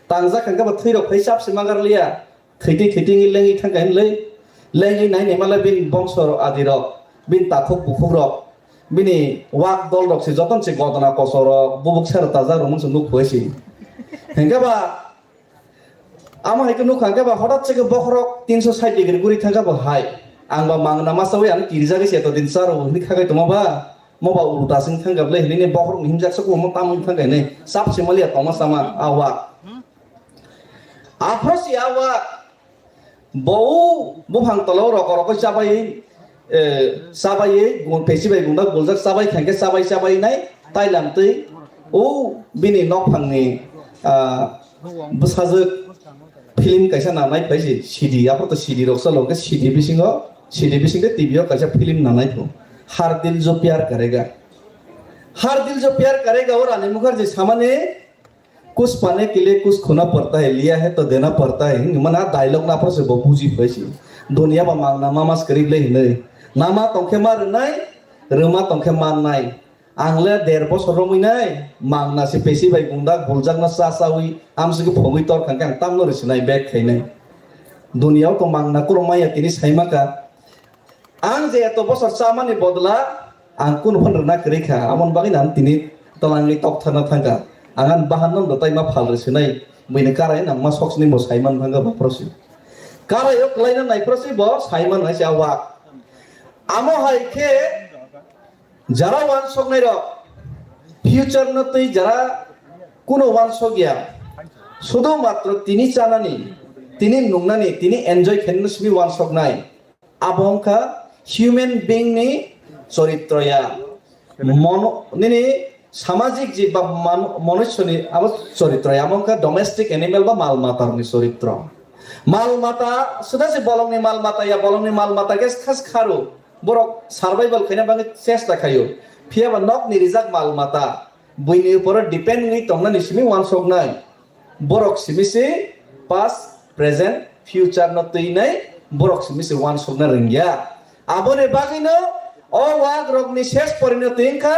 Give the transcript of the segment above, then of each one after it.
tangza kan ka thoi rok phai sap se magar lia thei lengi thang kan lengi nai ne mala bin bongsor adi rok bin takhok bukhok rok bini wak dol rok se joton se godona kosor bubuk sar taza ro mun sunguk hoisi hengka ba ama hai kunu khangka ba hodat se bokrok 360 degree guri thangka ba hai angba mangna masawi an kirja ge se to din sar ni khagai toma ba moba uruta sing thangka ble ni ne bokrok himjak sa ko mo tam thangka ne sap se malia toma sama awa afrosi awa bau buhang tolo rok rok sabai sabai gun festival gunda goljak sabai khangke sabai nai tailam tei o bini nok phangni busajak film kaisa nanai paisi CD apro to CD rok salo ke CD bisingo de TV o kaisa film nanai tho har dil jo pyar karega और रानी मुखर्जी सामने कुछ पाने के लिए कुछ खोना पड़ता है लिया है तो देना पड़ता है मना डायलॉग ना पर से बबूजी पैसी दुनिया बा मांगना मामास करीब ले हिने नामा तंखे मार नाय रोमा तंखे मार नाय आंगले 1.5 बছর রমইনাই मांगना से पैसी बाय गुंडा गोलजाक ना सासावी आमसे को फगै तोर खांखां तामनो रसिनाय बेग खाइनाय दुनियाव तो मांगना को रमाया तिनि साइमाका आं जे तो बছর सामानि बदला आं कुन फनरना करिखा आमन बागै नाम तिनि तलांनि तकथाना थांगा आंगान बाहानन दताय मा फाल रसिनाय बैने काराय ना मा सक्सनि बो साइमान थांगा बाप्रसि काराय क्लाइना नायप्रसि बो साइमान नायसे आवा आमो हायखे যারা ওয়ান সক নাই র ফিউচার নতই যারা কোনো ওয়ান সক গিয়া শুধুমাত্র তিনি চানানি তিনি নুংনানি তিনি এনজয় খেনসমি ওয়ান সক নাই আবহংকা হিউম্যান বিং নি চরিত্রয়া মন নিনি সামাজিক জীব বা মনুষ্যনি আবার চরিত্রয়া আবহংকা ডোমেস্টিক অ্যানিমেল বা মাল মাতারনি চরিত্র মাল মাতা সুদাসে বলংনি মাল মাতায়া বলংনি মাল মাতাকে খাস খারো borok survival khaina bangi chesta khayo phiaba nok ni rijak mal mata buini upor depend ngi tongna ni simi wan sok nai borok simi se past present future no tuinai borok simi se wan sok na ringya abone bagino o wag rok ni shesh porinoti engka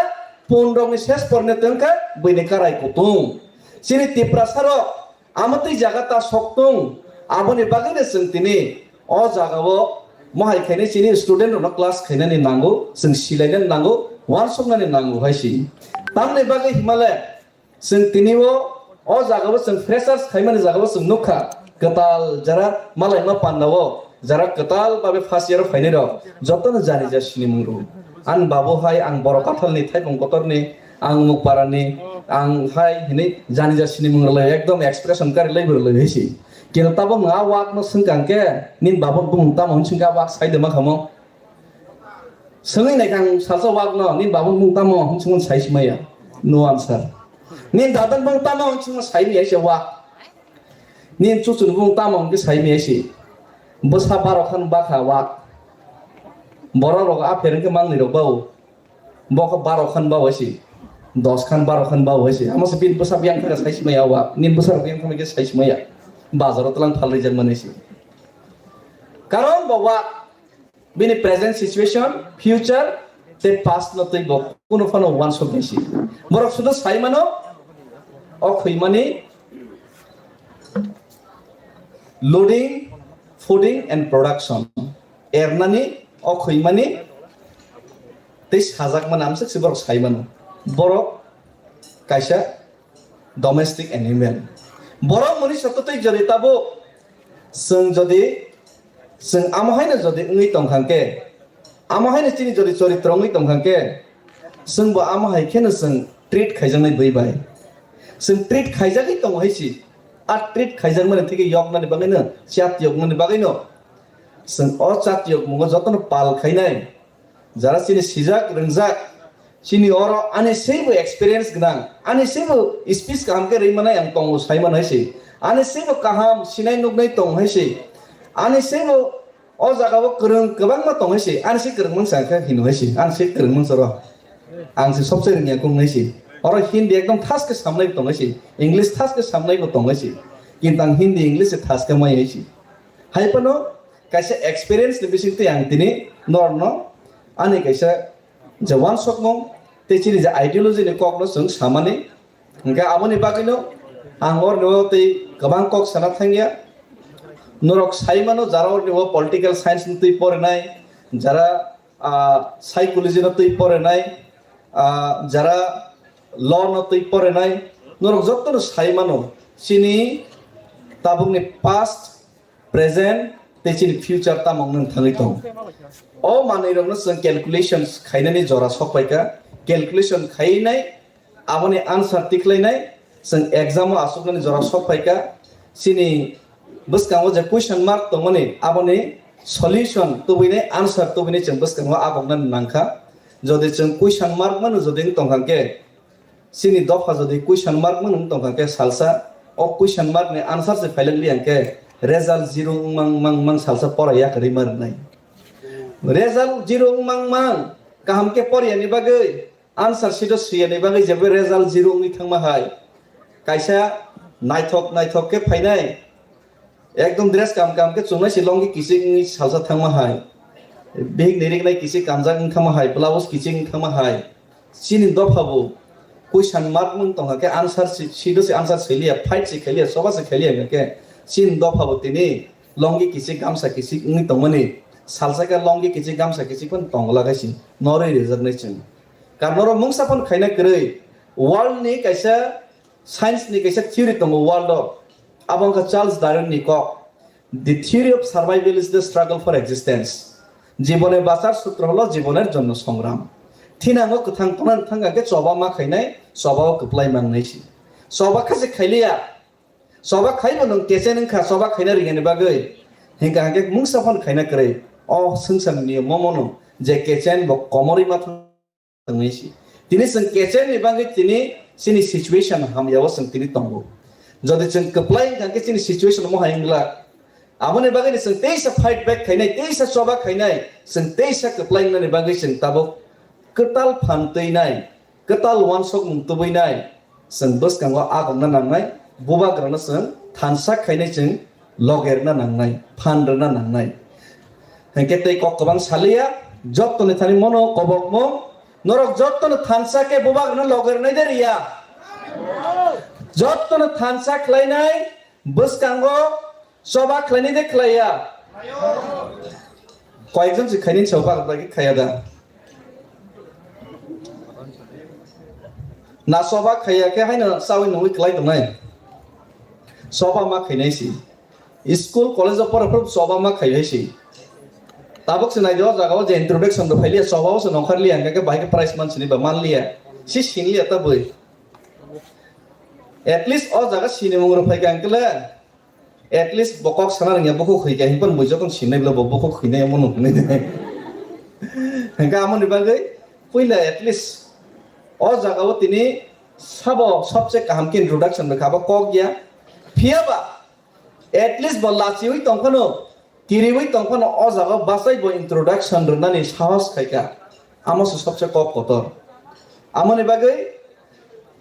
pun rok ni shesh porinoti engka buini karai kutung sini tiprasaro amati jagata soktung abone bagine sentini o jagao mahai khaine chini student no class khaina ni nango sing silaina nango wan somna ni nango haisi tamne bage himalaya sing tiniwo o jagabo sing freshers khaimani jagabo sing nokha katal jara malai ma pandawo jara katal babe first year faine ro jotno jani jasini mungru an babo hai ang boro kathal ni thai bongkotor ni ang mukparani ang hai hini jani jasini mungrle ekdom expression kari leibur le haisi kira tabo nga wak no sengkang ke nin babon bung tamo sengka wak sai de ma khamo sengai nai kang salsa wak no nin babon bung tamo sung sai simaya no answer nin dadan bung tamo sung sai mi ase wak nin chu chu bung tamo ke sai mi ase bosa baro khan ba kha wak boro rok a peren ke mang ni rok bau boko baro khan ba ase 10 khan 12 khan ba ase amase bin bosa biang ka sai simaya wak nin bosa biang ka ke sai simaya বাজারত lung ফাল রিজাক মানেছি কারণ বাবা বিনি present situation future তে past নতই ব কোন Fanon one সব বেশি বড় শুধু সাইমানো অখইমানি লোডিং ফুডিং এন্ড প্রোডাকশন এরনানি অখইমানি তে সাজাক মান আমসে সিবর সাইমানো বড় কাইসা ডোমেস্টিক অ্যানিমেল বড় মনুষ্য ততই যদি তাবো जों যদি जों আমহাইনা যদি উই তংখাংকে আমহাইনা চিনি যদি চরিত্র উই তংখাংকে जोंबो আমহাইखेनो जों ट्रिट खाइजांनाय बैबाय जों ट्रिट खाइजागै तंहायसि आ ट्रिट खाइजां माने थिके यगनानि बागैनो चात यगनानि बागैनो जों अ चात यग मुङा जतन पाल खाइनाय जारा चिनि सिजाक रंजाक चिनि अर आने सेबो एक्सपीरियंस गनां आने सेबो स्पीच कामके रैमानाय आं तंगो साइमान हायसि आने सेबो काहाम सिनाय नुगनाय तंहायसि आने सेबो अ जागाबो गोरों गोबां मा तंहायसि आने से गोरों मानसिया हिनु हायसि आने से गोरों मानसिया र आं से सबसे रोंगिया गंनायसि अर हिंदी एकदम थासके सामनाय तंहायसि इंग्लिश थासके सामनायबो तंहायसि किन्तु आं हिंदी इंग्लिश थासके माय हायसि हायपनो कायसे एक्सपीरियंस नि बिसिंते आं तिनि नर्न आने कायसे जवान सकमं तेचिनि जे आइडियोलॉजी ने कॉग्नो जों सामाने ओंका आमोनि बागैनो ang or no tei kabang kok sana thangya norok saimano jara or no political science nitui pore nai jara psychology nitui pore nai jara law nitui pore nai norok jotto saimano sini tabung ni past present tei chini future tamong nang thangai tong o manai rok no sang calculations khainani jora sokpaika calculation khainai aboni answer tiklainai sang exam asukani jora sokpaika sini buskango je question mark tongmani aboni solution tubine answer tubine chang buskango abongnan nangkha jodi chang question mark manu jodi tongkangke sini dofa jodi question mark manu tongkangke salsa o question mark ne answer se failingli angke result 0 mang salsa poraya kari mar nai result 0 mang kaham ke porya ni bagai answer sido suya ni bagai jebe result 0 ni thangma hai kaisa naithok ke phainai ekdom dress kam ke chungnai silong ki kising ni salsa thangma hai big nerik nai kisi kamjang thangma hai blouse kising thangma hai sini dophabu question mark mung tongha ke answer sido se answer selia fight se khelia soba se khelia ke sin dophabu tini longi kisi gamsa kisi ngi tongmani salsa ka longi kisi gamsa kisi pun tongla gaisi norei result nai chung karnoro mungsa pun khaina krei world ni kaisa science ni kaisa theory tongo world abang ka Charles Darwin ni ko the theory of survival is the struggle for existence জীবনে বাঁচার সূত্র হলো জীবনের জন্য সংগ্রাম থিনাঙ্গ কোথাং পনান থাঙ্গাকে সবা মা খাইনাই সবাও কপ্লাই মাংনাইছি সবা খাসে খাইলিয়া সবা খাইবো নং কেসে নং খা সবা খাইনা রিগানি বাগै हिंगा के मुंगसाफन खाइना करे अ संसार नि ममनो जे केचेन ब कमरी मा तंगैसी तिनि सं केचेन नि बांगे तिनि सिनि सिचुएशन हम याव सं तिनि तंगो जदि चन कप्लाई गाके सिनि सिचुएशन म हाइंगला आबने बागे नि सं तेइसा फाइट बैक खाइनाय तेइसा सबा खाइनाय सं तेइसा कप्लाई नि बागे सं ताबो कताल फानतैनाय कताल वान सक मुंतबैनाय सं बस कांगो आगमना नांनाय बोबा ग्राना सं थानसा खाइनाय जों लगेरना नांनाय फानरना नांनाय हेंके तै ककबां सालिया जत्तने थानि मनो कबकमो नरक जत्तने थानसा के बोबागना लगेरनाय देरिया जत्तने थानसा खलायनाय बसकांगो सबा खलायनाय दे खलाया कयजन से खायनि सौबा बागि खाया दा ना सबा खाया के हायनो सावि नङै खलाय दंनाय सबा मा खायनायसि स्कूल कॉलेज पर सभा मा खाइसि ताबक से नाइदो जागाव जे इंट्रोडक्शन दो फाइलिया सभाव से नखरलि आंगा के बाइक प्राइस मानसिनि बा मानलिया सि सिनलिया त बय एटलिस्ट अ जागा सिने मंगर फाइगा अंकले एटलिस्ट बकक सना रंगिया बकक खैगा हिपन बयजो तन सिननायब्ला बकक खैनाय मन नखने दे हंगा आमनि बागै पहिला एटलिस्ट अ जागाव तिनि साबो सबसे काहम के इंट्रोडक्शन रखाबा कक गया फियाबा एटलिस्ट बल्लाची हुई तंखनो किरिवई तंखनो अ जागा बासाय ब इंट्रोडक्शन रनानि साहस खायका आमस सबसे कक कतर आमनि बागै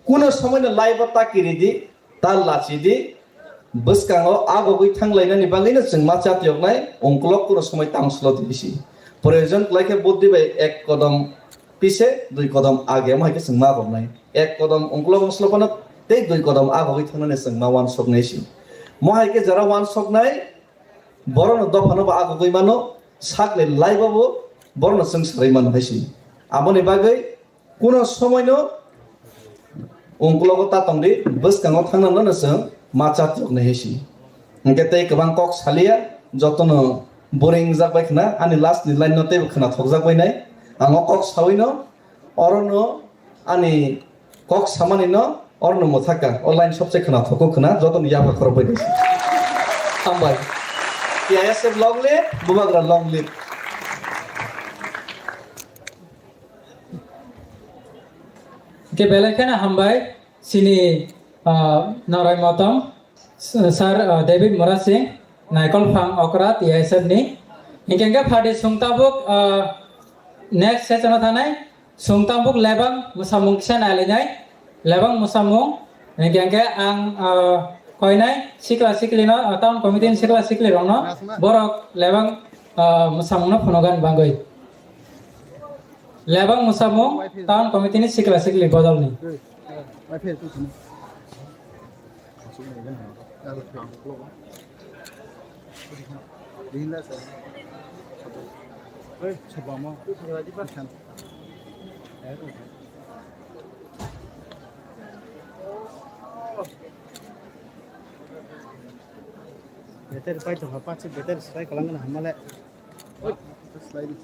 कुनो समय लाइव ता किरिदि ता लाचिदि बसकांगो आगोगै थांलायनानि बागैनो जों मा जातियकनाय अंकलक कुनो समय तांसलो दिसि प्रयोजन लाइके बुद्धि बाय एक कदम पीछे दुई कदम आगे माइके जों मा बमनाय एक कदम अंकलक मसलपन ते दुई कदम आगोगै थांनानै जों मा वान सकनायसि महायके जरा वान सकनाय बरनो दफानो बा आगो गयमानो साकले लाइबाबो बरनो जों सरायमानो हायसि आबनि बागै कुनो समयनो अंकलगो तातंदि बसकांगो थांनानो जों माचातियकने हायसि अंके तै गोबां कक सालिया जतनो बोरिं जाबाय खना आनि लास्ट नि लाइन नते खना थकजाबायनाय आङो कक सावैनो अरनो आनि कक सामानिनो अरनो मथाका अनलाइन सबसे खना थको खना जतन याबा खरबाय दे हामबाय यासे लंग लिभ बुबाग्रा लंग लिभ के बेलेखाना हामबाय सिनि नाराय मतम सर डेभिड मोरा सिंह नाइकल फां अकरात यासब नि इंकेंगा फादे सुंगताबुक नेक्स्ट सेशन थानाय सुंगताबुक लेबां मुसामुं किसान आलिनाय लेबां मुसामुं इंकेंगा आं कयनाय सिक्ला सिक्लिनो town कमिटिनि सिक्ला सिक्लि रंनो Barak लेबां मुसामुंनो फनगान बांगै लेबां मुसामुं town कमिटिनि सिक्ला सिक्लि बदलनि Better fight to have parts better strike along the Hamala. Slide.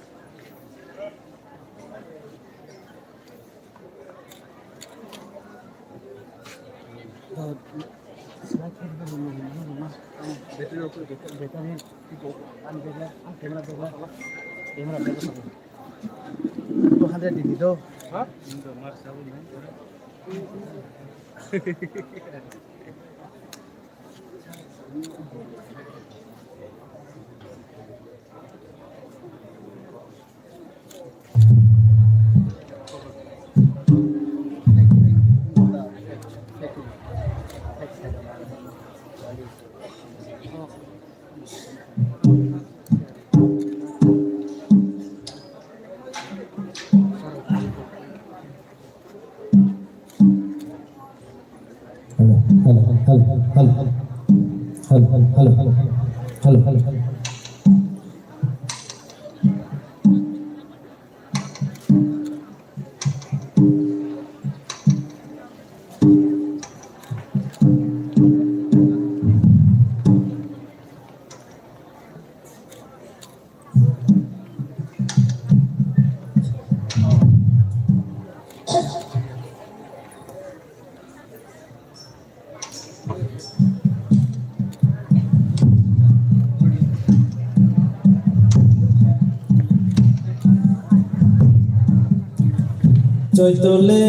Joy tole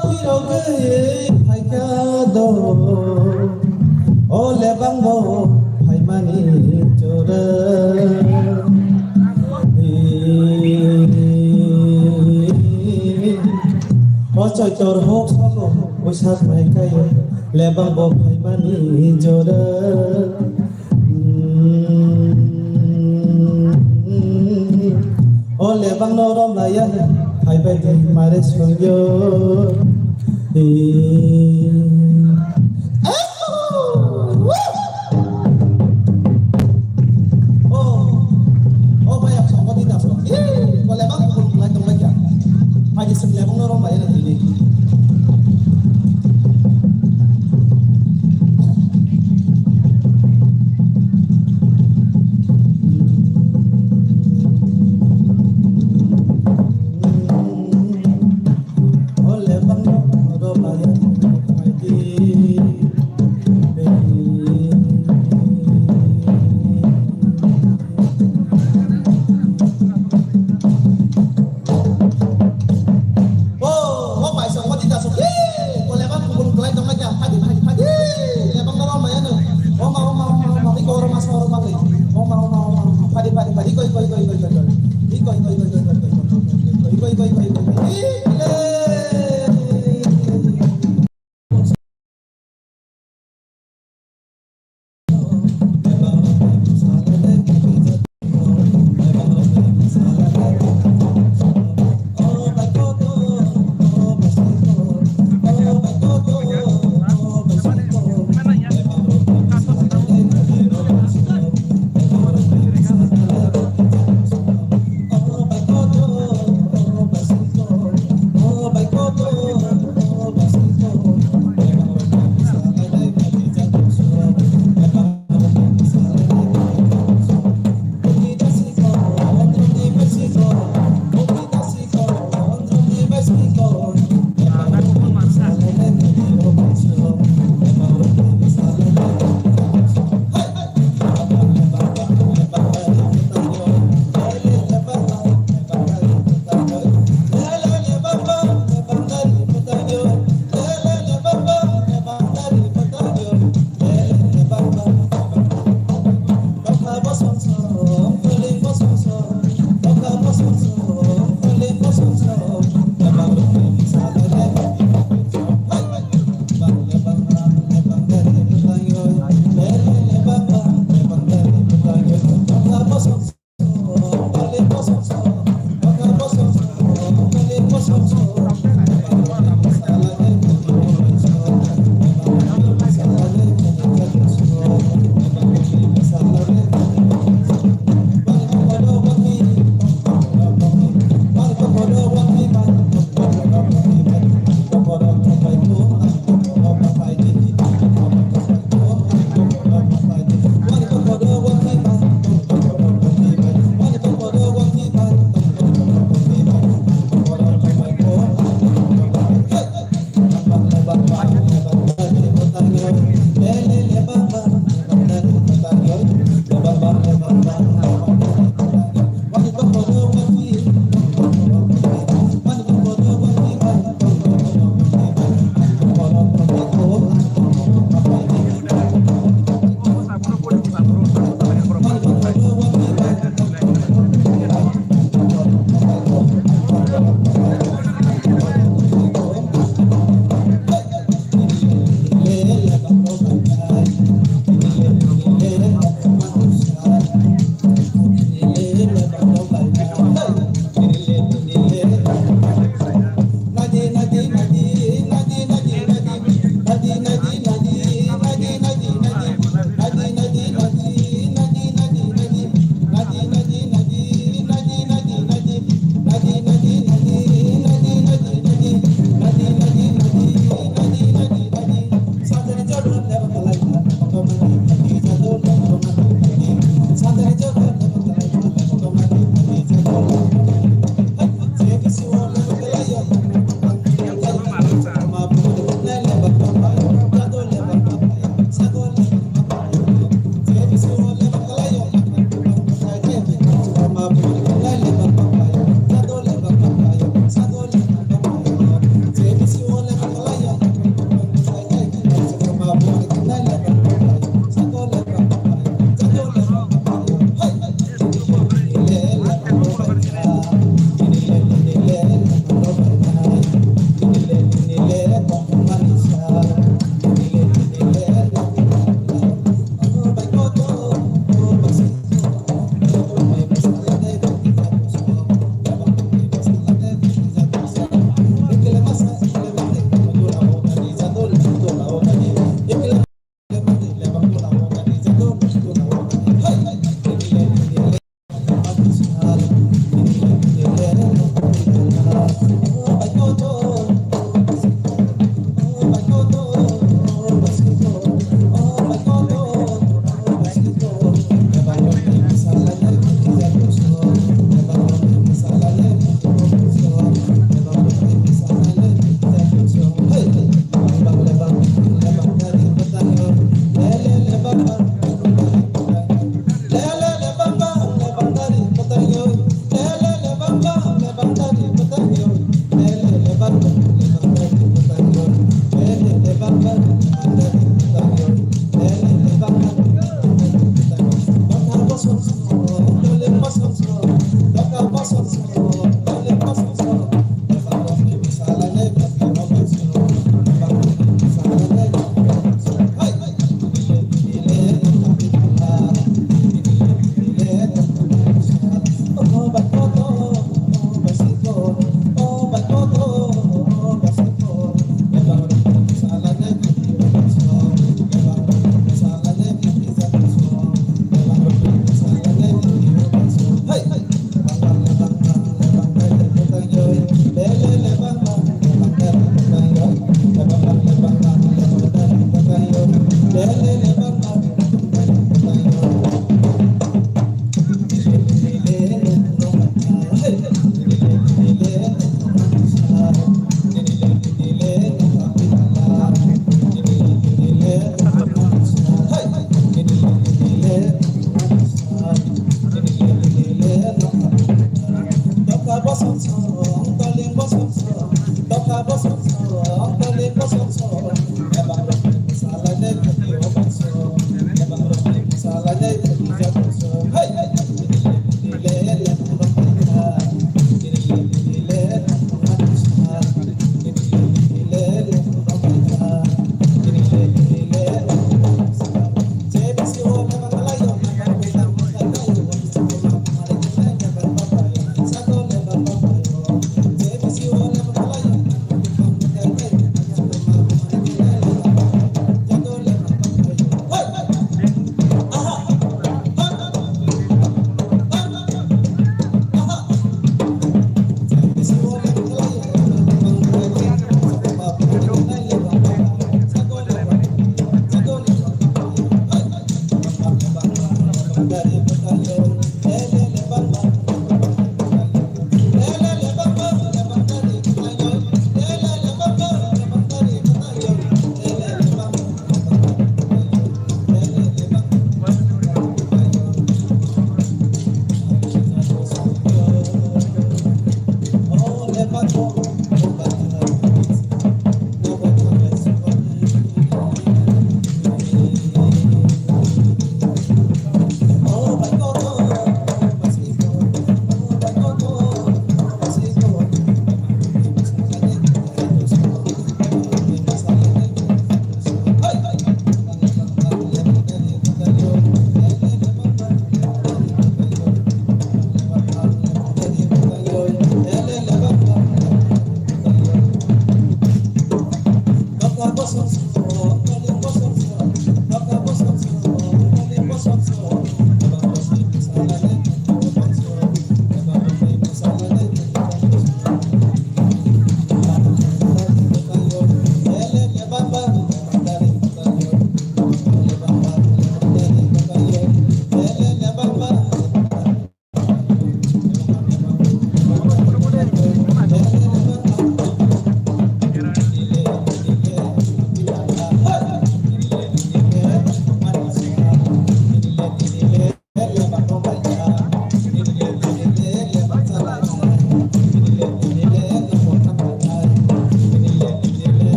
piroge phaika do ole bangbo phaimani chora joy tor hok sabo bosak mai kai le bangbo phaimani chora Ole bang norom laya hai bai di mare songyo oh bai ak song di da so ole bang pun lai tong lai ya hai di sem le bang norom laya na di Ole bang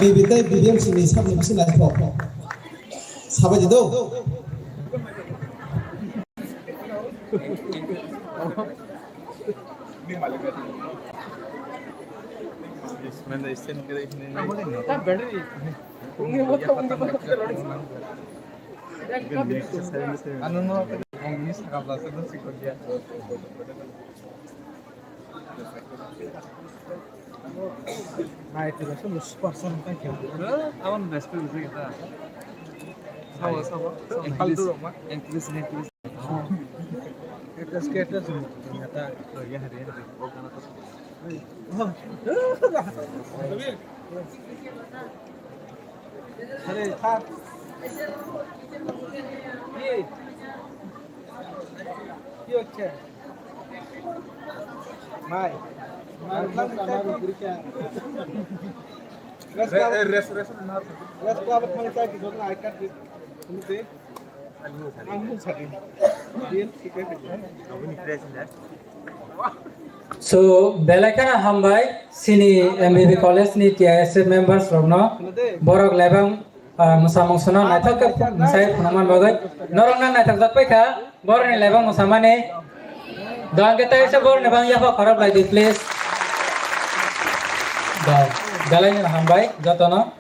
비비때 비비엠씨니 사비 무슨 라이프 사바지도 Nah itu lah semua sponsor kan ya. Awan best itu kita. Sama. English. Kita ternyata ya hari ini. Hari tak. Iya cek. Mai. So belakana hambai sini MBB college ni TISF members romno borok lebang musamong sono naithak musai phunaman bagai norongna naithak jakpai kha borni lebang musamane doang kita ise bor nebang ya kharap lagi please galai ni hambai jotono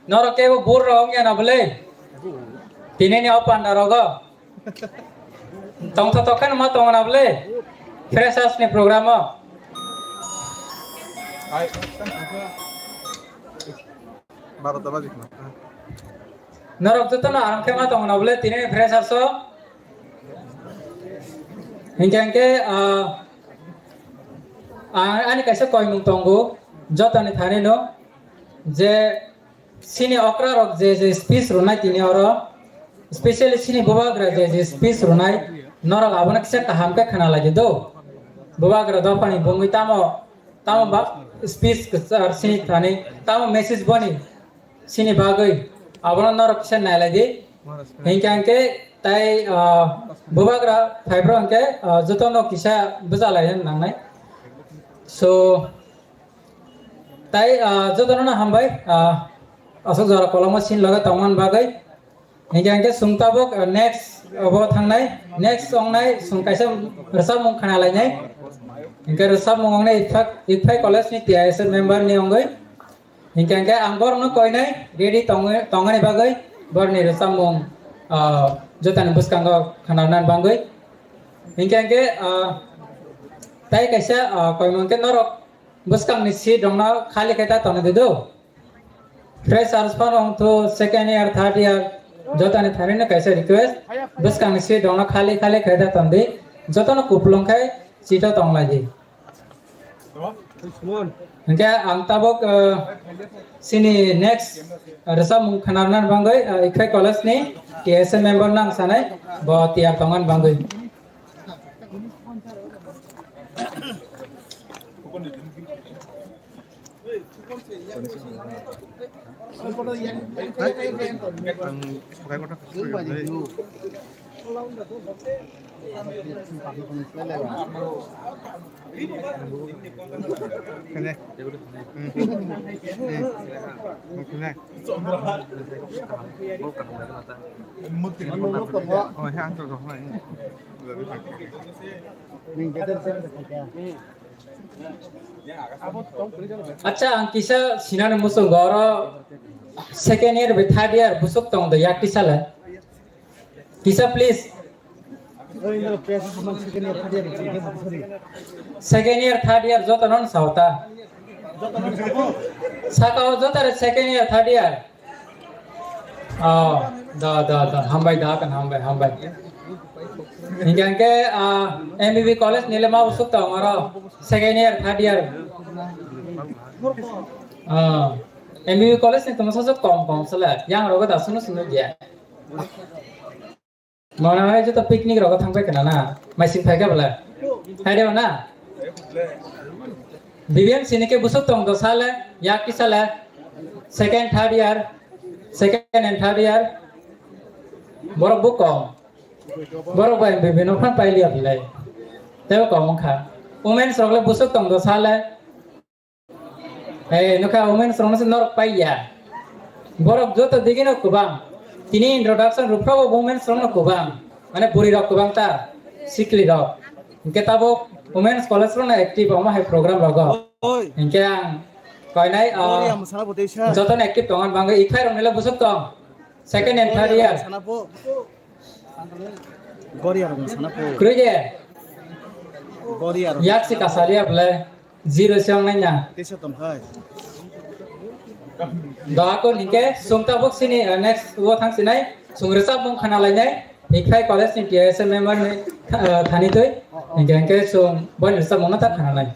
noroke bor rong ya na bole tineni opan darogo tong tokan ma tong na bole freshers ni program norok jotono aram kema tong na bole tineni freshers hingke ani kaisa koi mung tongo jotani thane no je sini okra rok je speech runai tini oro especially sini bobagra je speech runai norok abona kisa kaham ka khana lagi do bobagra do pani bongui tamo ba speech sini thane tamo message bani sini bagai abang norok sen nai lagi hingkang ke tai bubagra fibro angke jotono kisa bezalayan nangnai so tai jotono na hambai asok jara koloma sin laga tangman bagai hingkang ke sungtabok next abo thangnai next song nai sung kaisa resam mung khana lai nai hingke resam mung nai ifai college ni TISN member ni ongai hingkang ke angbor no koi nai ready tongani bagai bor ni resam mung jotan buskanggo khananan bangai hingkang ke tai kaisa koi mung ke norok buskang ni si dongna khali kaita tone dedo fresh arsphan ong to second year third year jotan thari na kaisa request buskang ni si dongna khali kaita tonde jotan kuplong khai sita tongla ji hingke ang tabok sini next resam mung khananan bangai ikhai college ni TSN member nang sanai bo tiar tongan bangai अच्छा अंकिसा सिनाने मुसो गौरव second year with third year busuk tong the yak kisala kisa please second year third year jota non sauta sakao jota second year third year da hambai da kan hambai hinggang ke MBB college nilema busuk tong aro second year third year MBB college ni teman sosok kom salah yang roga dah sunu dia mana hai jo to picnic roga thangpai kana na maisin phaiga bala hai de na BBM sini ke busuk tong do sala ya ki sala second and third year borok bu kom borok bai MBB no phan pai lia bilai teo kom kha women's roga busuk tong do sala nuka women's rong se norok paiya borok joto digino kubang tini introduction rupro women's rong kubang mane puri rok kubang ta sikli rok inke tabo women's college rong active oma hai program rogo inke ang koi nai joto active tongan bangai ikhai rong nela busuk tong second and third year kruje yak si kasaria ble zero siang nanya doa ko nike sungta box sini next wo thang sinai sungresa bong khana lainai ikhai college ni TSN member ni thani toi nike sung bon resa mona ta khana lai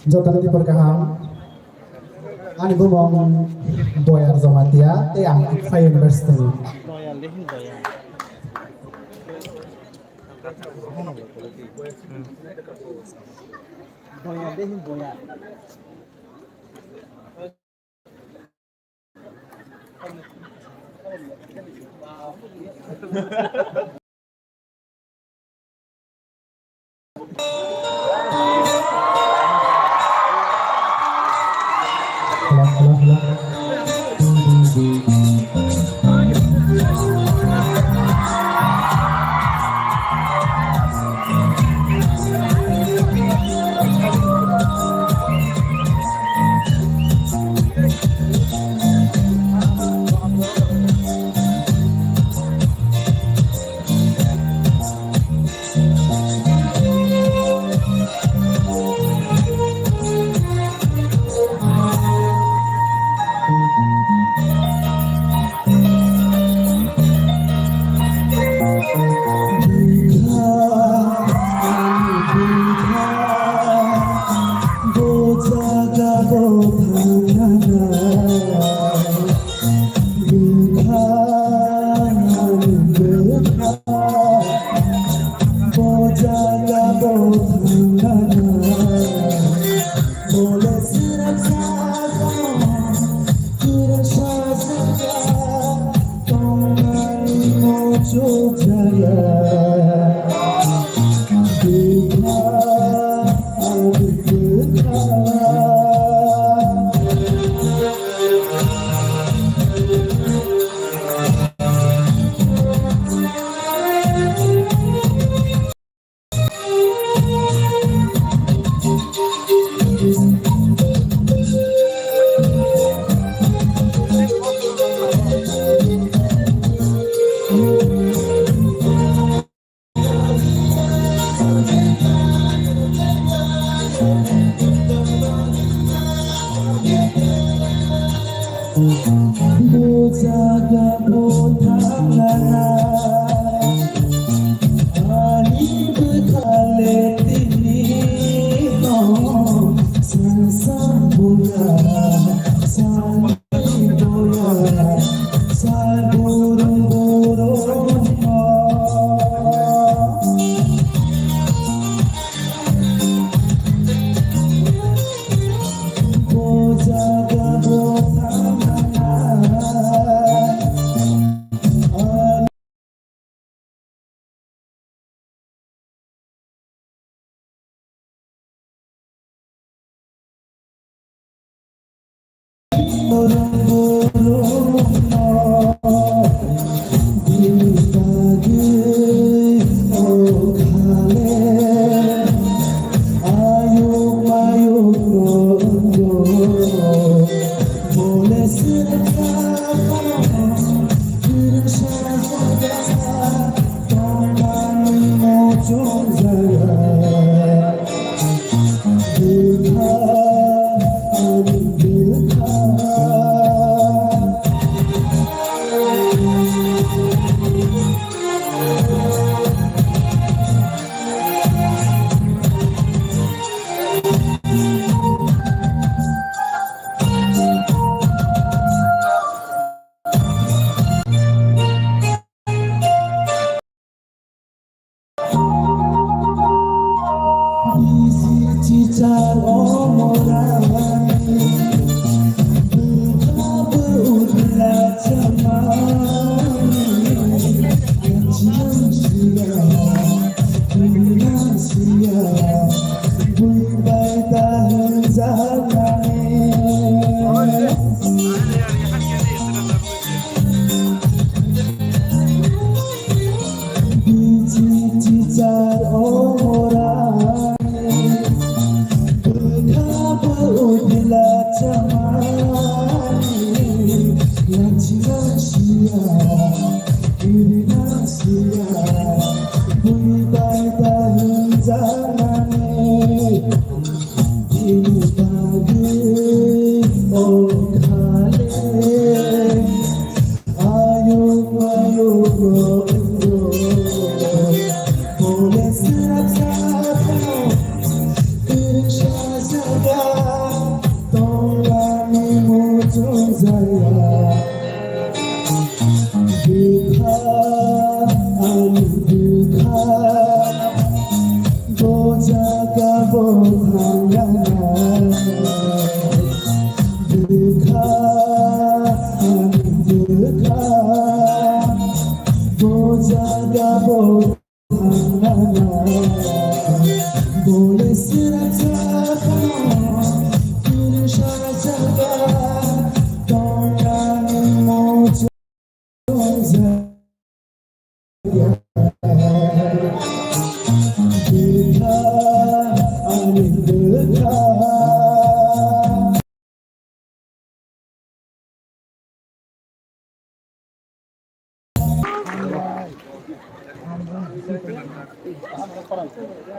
Jotan di perkaham ani bumong doyar zamatia te ang ikfai university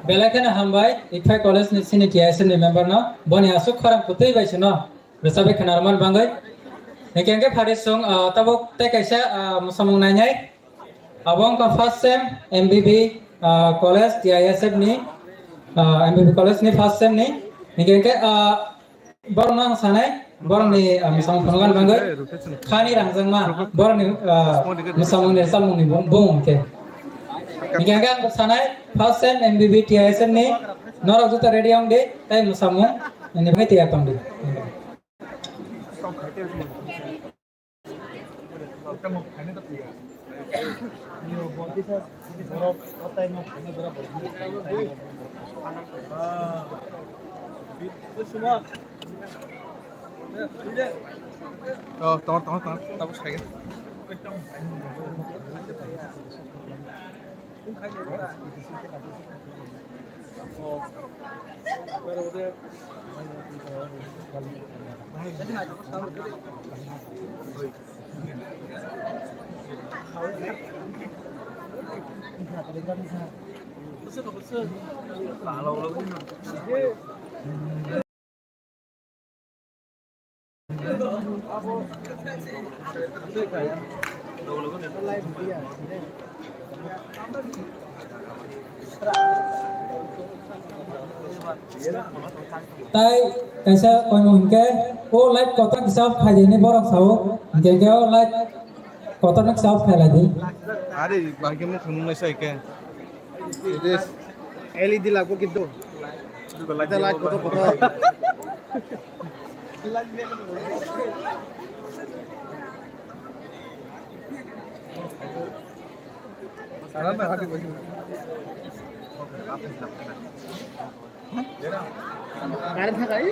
Belakana hambai Ifai College ni sini KSN ni member no boni asuk kharam putui bai sino resabe khanarman bangai nekengke phari sung tabok te kaisa musamung nanyai abong ka first sem MBB college TISF ni MBB college ni first sem ni nekengke bornang sanai borang ni misang panggal bangga khani rangjang ma borang ni misang ni samung ni bong ke Hingga kan sanai first sem MBB TISN ni norok juta ready ang de tay musamung ini bang tiap ang de tapos kayak tay kaisa koi mun ke o light kota kisap khai de ni borok sao ke o light kota nak sao khai la di ada bagian mau kunung lesai ke LED লাগবো কিন্তু এটা light কত কত salah nggak hati bagi current থাকাই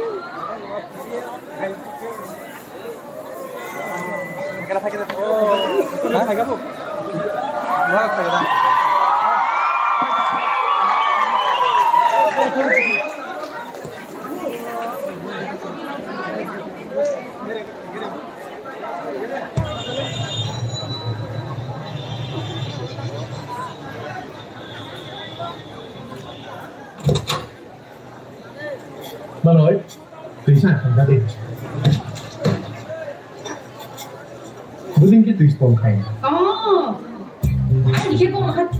Mà nói thủy sảnของgia đình 무슨 게 또 있어 가요? 이게 뭐가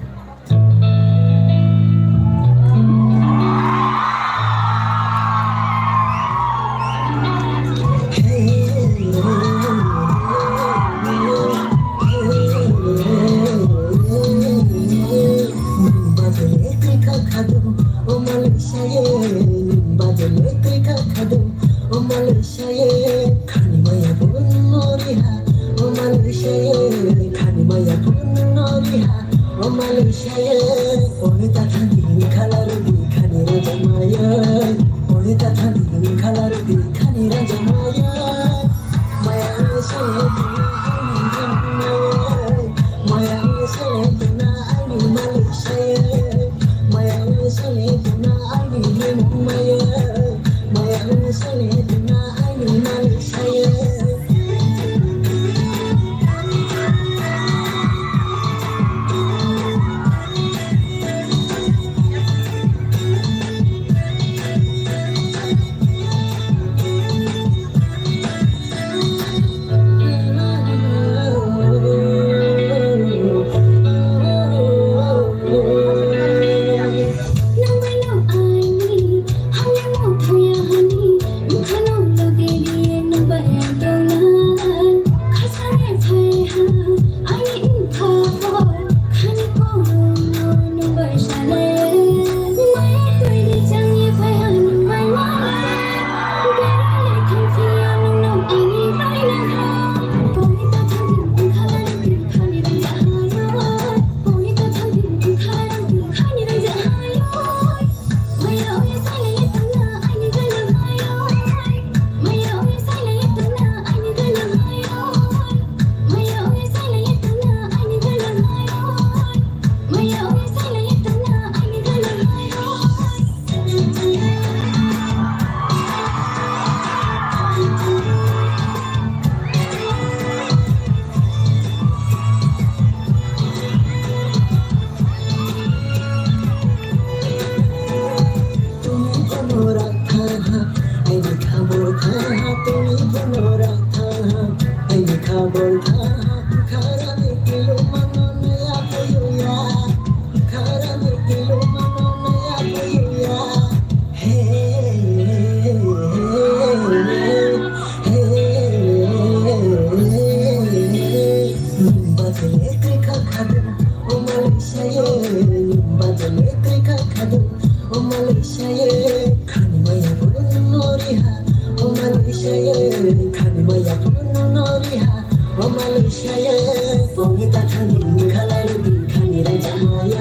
কথা দিন খালার দিন খানিরা জাহায়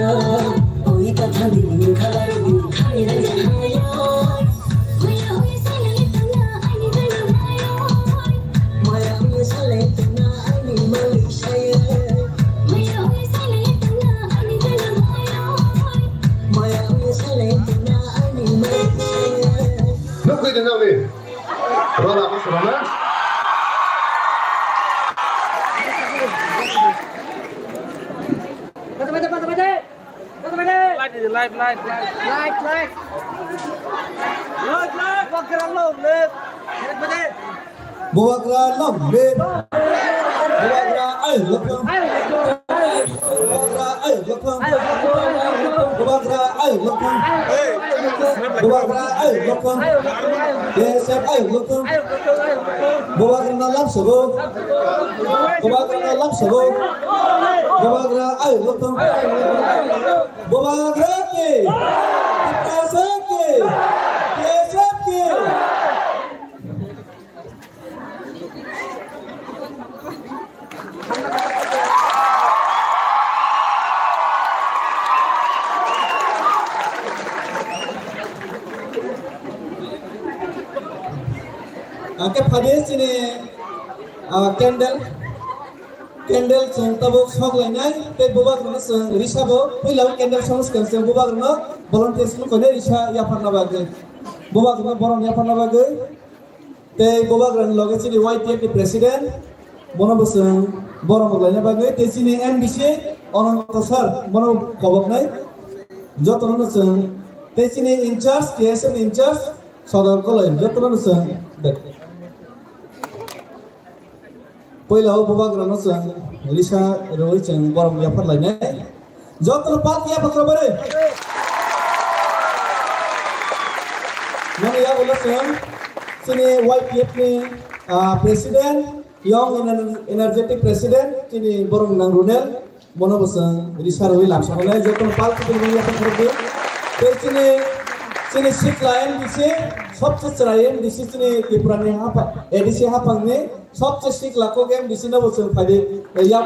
ওই কথা দিন খালার দিন খানিরা জাহায় মায়া হয়ে সালে তোনা আইনি গলি মায়া হয়ে সালে তোনা আইনি মালিশায় মায়া হয়ে সালে তোনা আইনি গলি মায়া হয়ে সালে তোনা আইনি মালিশায় Nó quy định đâu đi? Rồi là có sự đó. Buagra long lên. Buagra ai lực không? Buagra ai lực không? Buagra ai lực không? Buagra ai lực không? Desep ai lực không? Buagra na lam sabo. Buagra na lam sabo. Buagra ai lực không? Buagra ke. Desep ke. Desep ke. Cái phần đấy thì candle sang tabo sok lại ngay cái bố bác nó sang risa bố bây giờ candle sang sang bố bác nó volunteers nó có đấy risa ya phan nabag bố bác nó boron ya phan nabag cái bố bác nó lगे thì YPF president bono bố sang boron một lại nabag cái thì NBC ononto sir bono kobok này যত nó sang cái thì in charge KSM in charge সদর college যত nó sang पहिला बुबा ग्रानो जों लिसा रोय जों बरम याफार लायनाय जतन party या पत्र बरे माने या बोला जों जोंनि YPF नि प्रेसिडेन्ट यंग एनार्जेटिक प्रेसिडेन्ट जोंनि बरम नां रुनेल मनो बसं लिसा रोय लामसानाय जतन पार्टी नि याफार बरे जोंनि सिक्ला एमडीसी सबसे चराय एमडीसी जोंनि त्रिपुरानि हापा एडीसी हापांनि सबसे सिक लाखो गेम दिसिना बोसों फायदे या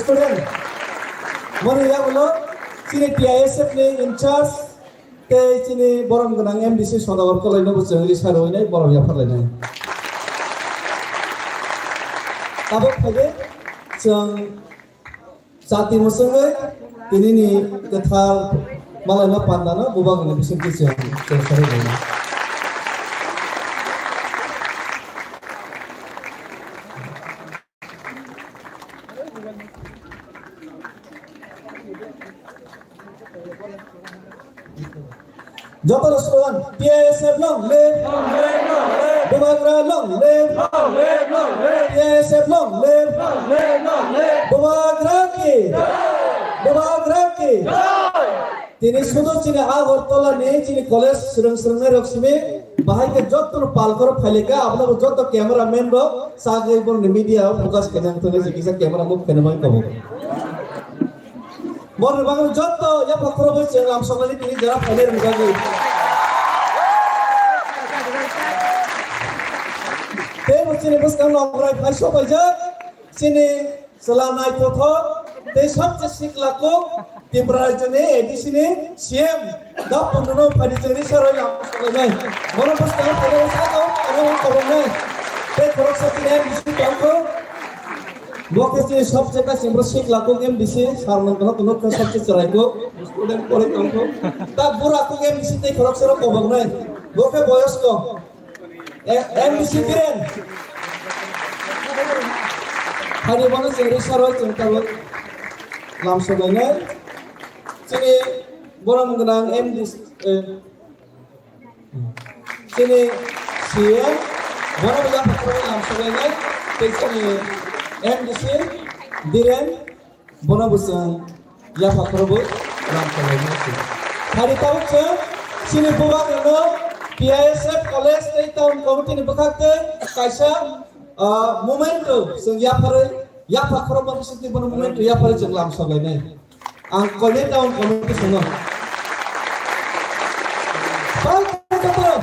स्टूडेंट मने या बोलो सिने टीआईएसएफ ने इंचार्ज ते सिने बरम गनां एमडीसी सदावर को लायनो बोसों रिसार होइनाय बरम या फरलायनाय ताबो फायदे जों जाति मोसङै दिनैनि गोथार मालायना पान्दानो बुबागनो बिसोरखौ जों सारायनाय যত slogan TSF long live Bubagra long live TSF long live Bubagra কি তিনি শুধু চিনি আগরতলা নেই চিনি কলেজ সুরং রকসমে বাহাইকে যত পাল করে ফাইলেকা আপনার যত ক্যামেরাম্যান র সাগে বল মিডিয়া ফোকাস কেনাং তো নেই কিসা ক্যামেরা মুখ কেনবাই কব বল বাংলা যত ইয়া ফকর বলছে আম সকালে তিনি যারা ফাইলের মুগাগে তে বলছিনে বসকাং লগরাই ফাইসো বাইজা চিনি সালানাই তথ তে সবচেয়ে শিখলাকো त्रिपुरा राज्यनि एडीसीनि सीएम दा पन्नो फाइजनि साराय लामसालायनाय मनो बस्तायाव फैनाय साखौ आरो कबनाय बे खरकसाथिनि बिसि कामखौ बकेसनि सबसे गासिबो सिखलाखौ गेम दिसे सारनांगौ तनो सबसे चरायखौ स्टुडेन्ट परे कामखौ दा बुराखौ गेम दिसे ते खरकसाराव कबनाय बके बयस्क एमबीसी किरेन हानि बनो जेरै साराय जोंताबो लामसालायनाय sini borong genang MDC sini CM borong yang program sebagainya sini MDC Diren borong busang yang program sebagainya hari tahun sini buat itu PISF College dari tahun komite ini berkata kaisa momentu sehingga ya program seperti momentu ya pada jelang sebagainya angkolnya tahun komite semua. Baik, betul.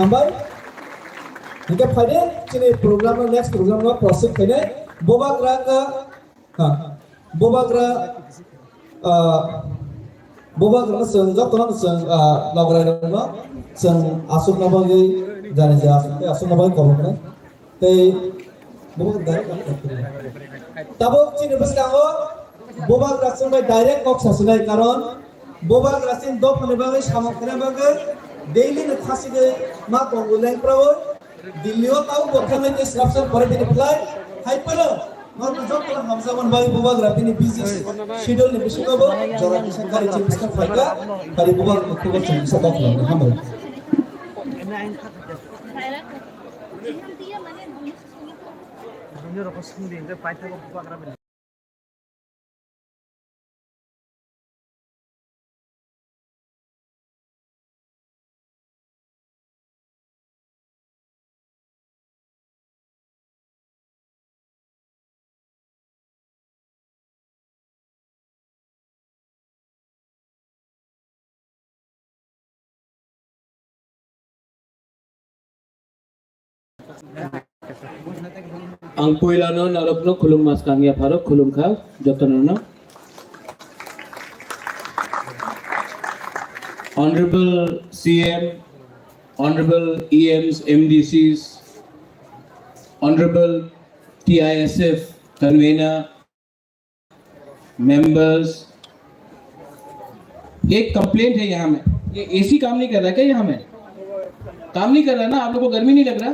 हामबाय इनके फायदे चिने programme में next programme में process करने बोबाग्रा का हाँ बोबाग्रा बोबाग्रा से जब तो ना से लॉकडाउन में से आसुक ना बागी जाने जा आसुक ना बागी कॉल करना ते बोबाग्रा तब चिने बस का हो बोबाग्रा से में डायरेक्ट कॉक्स हसना है कारण बोबाग्रा से दो फने बागी शाम करने बागी डेली ने खासी के माँ कोंगुलें प्रावो दिल्लियों ताऊ बोलते हैं कि स्ट्रक्चर पर भी निकला है पर माँ तो जब तक हम सब बाई बोबाग्रा ने बिजी शेड्यूल ने बिशे को जरा किसी कारी चीज का फायदा कारी बोबाग्रा को कुछ नहीं सकता है हम Ang puilano narokno khulum mas kangya pharok khulum kha jotonono. Honorable CM, Honorable EMs, MDCs, Honorable TISF convener, members. एक कंप्लेंट है यहाँ में, ये एसी काम नहीं कर रहा क्या? यहाँ में काम नहीं कर रहा ना? आप लोगों को गर्मी नहीं लग रहा?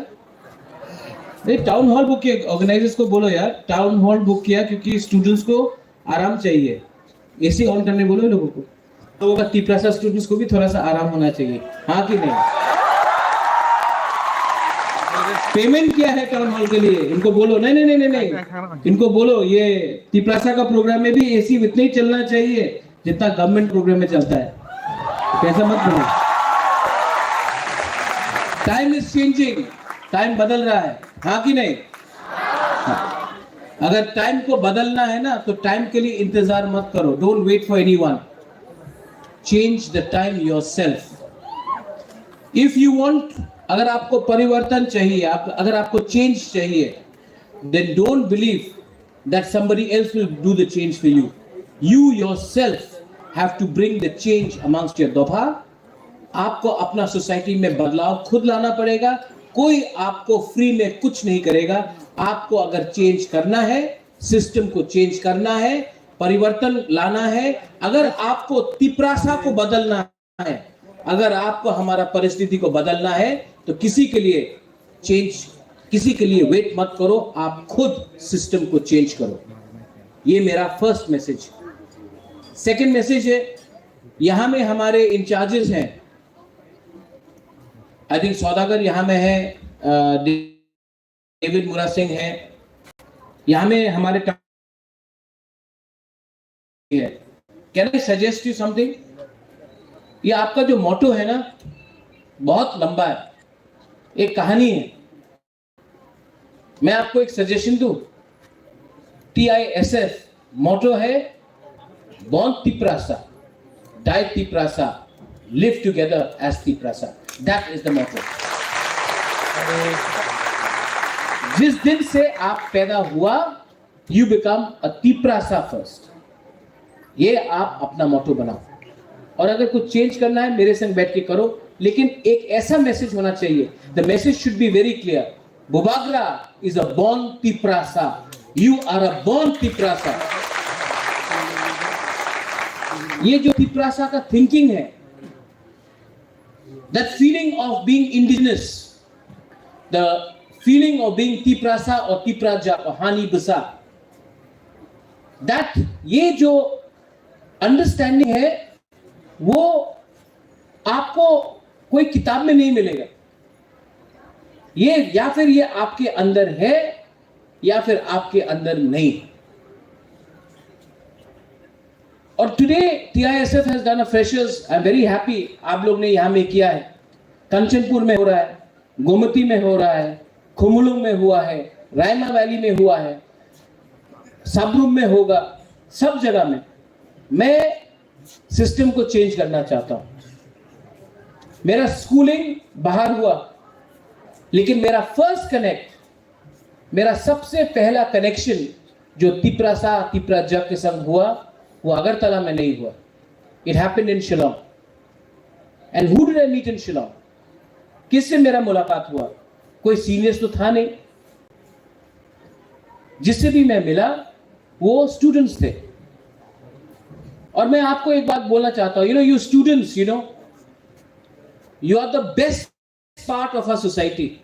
टाउन हॉल बुक किया, ऑर्गेनाइजर्स को बोलो यार टाउन हॉल बुक किया क्योंकि स्टूडेंट्स को आराम चाहिए, एसी ऑन करने बोलो लोगों को। तो तिपरासा स्टूडेंट्स को भी थोड़ा सा आराम होना चाहिए, हाँ कि नहीं? पेमेंट किया है टाउन हॉल के लिए, इनको बोलो नहीं नहीं नहीं नहीं, इनको बोलो ये तिपरासा का प्रोग्राम में भी एसी इतना ही चलना चाहिए जितना गवर्नमेंट प्रोग्राम में चलता है। कैसा मत बोलो, टाइम इज चेंजिंग, टाइम बदल रहा है, हाँ कि नहीं? अगर टाइम को बदलना है ना तो टाइम के लिए इंतजार मत करो, don't wait for anyone, change the time yourself. If you want, अगर आपको परिवर्तन चाहिए, अगर आपको चेंज चाहिए, then don't believe that somebody else will do the change for you, you yourself have to bring the change amongst your दोफा। आपको अपना सोसाइटी में बदलाव खुद लाना पड़ेगा, कोई आपको फ्री में कुछ नहीं करेगा। आपको अगर चेंज करना है, सिस्टम को चेंज करना है, परिवर्तन लाना है, अगर आपको तिपरासा को बदलना है, अगर आपको हमारा परिस्थिति को बदलना है तो किसी के लिए चेंज, किसी के लिए वेट मत करो, आप खुद सिस्टम को चेंज करो। ये मेरा फर्स्ट मैसेज। सेकंड मैसेज है, यहां में हमारे इंचार्जेस हैं, आई थिंक सौदागर यहाँ में है, डेविड मुरा सिंह है, यहाँ में हमारे है। Can I suggest you something? ये आपका जो मोटो है ना बहुत लंबा है, एक कहानी है, मैं आपको एक सजेशन दूं। TISF मोटो है born Tiprasa, die Tiprasa, live together as Tiprasa. That is the motto. जिस दिन से आप पैदा हुआ, you become a Tiprasa first. ये आप अपना मोटो बनाओ, और अगर कुछ चेंज करना है मेरे संग बैठ के करो, लेकिन एक ऐसा मैसेज होना चाहिए, the message should be very clear. Bobagra is a born Tiprasa. You are a born Tiprasa. ये जो तिपरासा का थिंकिंग है, that feeling of being indigenous, the feeling of being Tiprasa or Tipraja or Hani Basa, that ये जो understanding है वो आपको कोई किताब में नहीं मिलेगा। ये या फिर ये आपके अंदर है या फिर आपके अंदर नहीं। और today TISF has done a freshers, I am very happy, आप लोग ने यहाँ में किया है, कंचनपुर में हो रहा है, गोमती में हो रहा है, खुमुलुंग में हुआ है, रायमा वैली में हुआ है, सबरूम में होगा, सब जगह में। मैं सिस्टम को चेंज करना चाहता हूँ। मेरा स्कूलिंग बाहर हुआ, लेकिन मेरा फर्स्ट कनेक्ट, मेरा सबसे पहला कनेक्शन जो तिपरासा तिपरा जग के संग हुआ, वो अगरतला में नहीं हुआ. It happened in Shillong. And who did I meet in Shillong? किससे मेरा मुलाकात हुआ? कोई सीनियर्स तो था नहीं. जिससे भी मैं मिला वो स्टूडेंट्स थे. और मैं आपको एक बात बोलना चाहता हूं, you students, you are the best part of a society.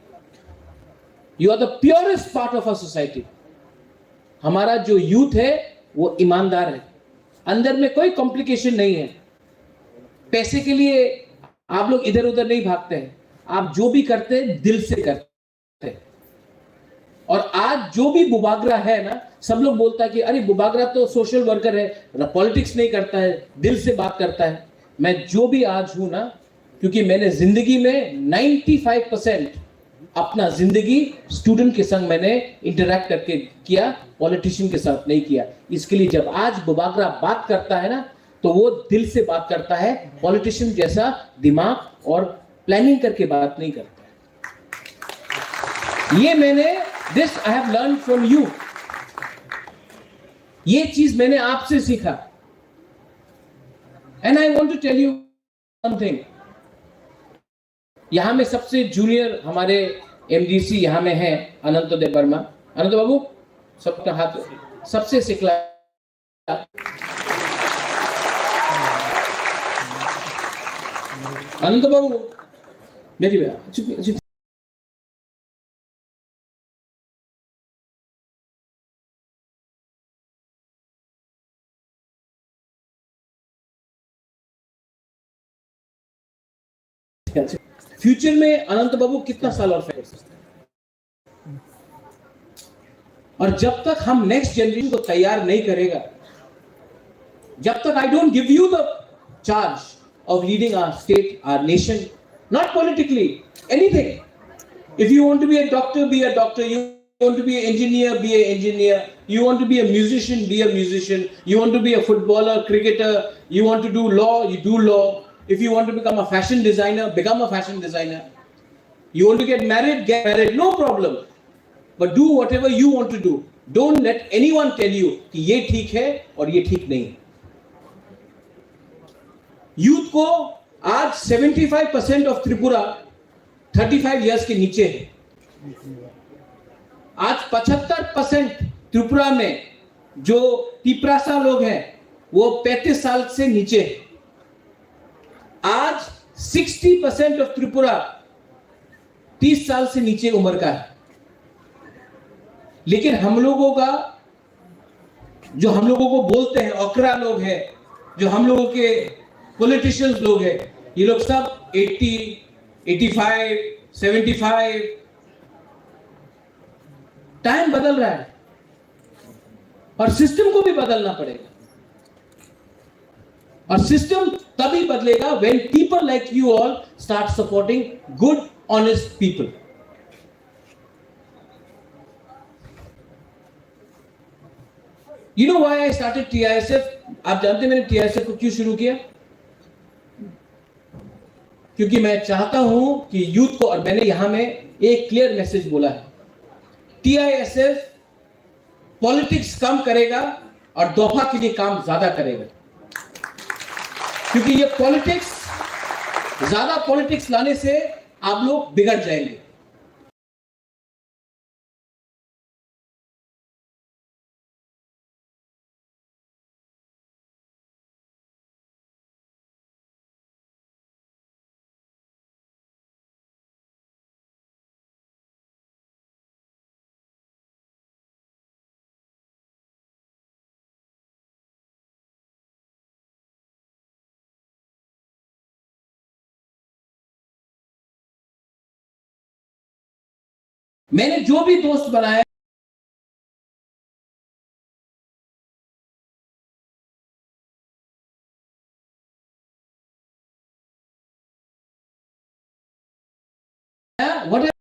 You are the purest part of a society. हमारा जो यूथ है वो ईमानदार है, अंदर में कोई कॉम्प्लिकेशन नहीं है. पैसे के लिए आप लोग इधर उधर नहीं भागते हैं. आप जो भी करते हैं दिल से करते हैं. और आज जो भी बुबागरा है ना, सब लोग बोलता है कि अरे बुबागरा तो सोशल वर्कर है, पॉलिटिक्स नहीं करता है, दिल से बात करता है. मैं जो भी आज हूं ना, क्योंकि मैंने जिंदगी में 95% अपना जिंदगी स्टूडेंट के संग मैंने इंटरैक्ट करके किया, पॉलिटिशियन के साथ नहीं किया. इसके लिए जब आज बुबागरा बात करता है ना, तो वो दिल से बात करता है, पॉलिटिशियन जैसा दिमाग और प्लानिंग करके बात नहीं करता. ये मैंने this I have learn from you. ये चीज मैंने आपसे सीखा. And I want to tell you one thing. यहां में सबसे जूनियर हमारे एमडीसी यहां में है अनंत देव वर्मा. अनंत बाबू सबका हाथ सबसे सिखला. अनंत बाबू मेरी बात. फ्यूचर में अनंत बाबू कितना साल और फेल सकते हैं. और जब तक हम नेक्स्ट जनरेशन को तैयार नहीं करेगा, जब तक I don't give you the charge of leading our state, our nation, not politically, anything. If you want to be a doctor, be a doctor. You want to be an engineer, be an engineer. You want to be a musician, be a musician. You want to be a footballer, cricketer. You want to do law, you do law. If you want to become a fashion designer, become a fashion designer. You want to get married, no problem. But do whatever you want to do. Don't let anyone tell you कि ये ठीक है और ये ठीक नहीं. Youth को आज 75% ऑफ त्रिपुरा 35 इयर्स के नीचे है. आज 75% त्रिपुरा में जो तिपरासा लोग हैं वो 35 साल से नीचे है. आज 60% ऑफ त्रिपुरा 30 साल से नीचे उम्र का है. लेकिन हम लोगों का जो हम लोगों को बोलते हैं ओकरा लोग हैं, जो हम लोगों के पॉलिटिशियंस लोग हैं, ये लोग सब 80, 85, 75. टाइम बदल रहा है और सिस्टम को भी बदलना पड़ेगा. और सिस्टम तभी बदलेगा when people like you all start supporting good, honest people. You know why I started TISF? आप जानते हैं मैंने TISF को क्यों शुरू किया? क्योंकि मैं चाहता हूं कि यूथ को, और मैंने यहां में एक क्लियर मैसेज बोला है, TISF पॉलिटिक्स कम करेगा और दोफा के लिए काम ज्यादा करेगा. क्योंकि ये पॉलिटिक्स, ज्यादा पॉलिटिक्स लाने से आप लोग बिगड़ जाएंगे. मैंने जो भी दोस्त बनाया what